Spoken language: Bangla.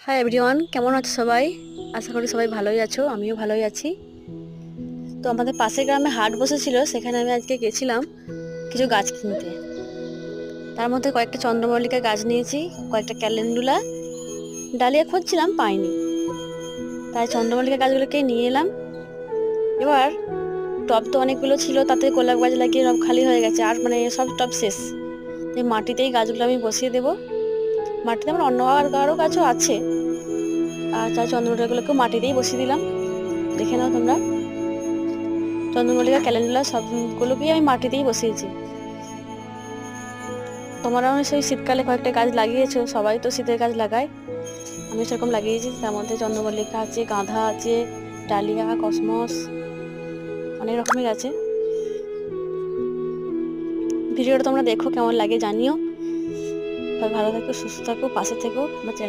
হাই এভরিওয়ান, কেমন আছো সবাই? আশা করি সবাই ভালোই আছো, আমিও ভালোই আছি। তো আমাদের পাশের গ্রামে হাট বসেছিল, সেখানে আমি আজকে গেছিলাম কিছু গাছ কিনতে। তার মধ্যে কয়েকটা চন্দ্রমল্লিকা গাছ নিয়েছি, কয়েকটা ক্যালেন্ডুলা, ডালিয়া খুঁজছিলাম, পাইনি, তাই চন্দ্রমল্লিকা গাছগুলোকে নিয়ে এলাম। এবার টব তো অনেকগুলো ছিল, তাতে গোলাপ গাছ লাগিয়ে সব খালি হয়ে গেছে, আর সব টব শেষ। তাই মাটিতেই গাছগুলো আমি বসিয়ে দেবো। মাটিতে আমার অন্য আরও গাছও আছে, আর তাই চন্দ্রমল্লিকাগুলোকেও মাটিতেই বসিয়ে দিলাম। দেখে নাও তোমরা, চন্দ্রমল্লিকা ক্যালেন্ডুলা সবগুলোকেই আমি মাটিতেই বসিয়েছি। তোমরাও সেই শীতকালে কয়েকটা গাছ লাগিয়েছো, সবাই তো শীতের গাছ লাগায়, আমি সেরকম লাগিয়েছি। তার মধ্যে চন্দ্রমল্লিকা আছে, গাঁদা আছে, ডালিয়া, কসমস, অনেক রকমের আছে। ভিডিওটা তোমরা দেখো, কেমন লাগে জানিও। ভালো থাকো, সুস্থ থাকো, পাশে থেকো। আমার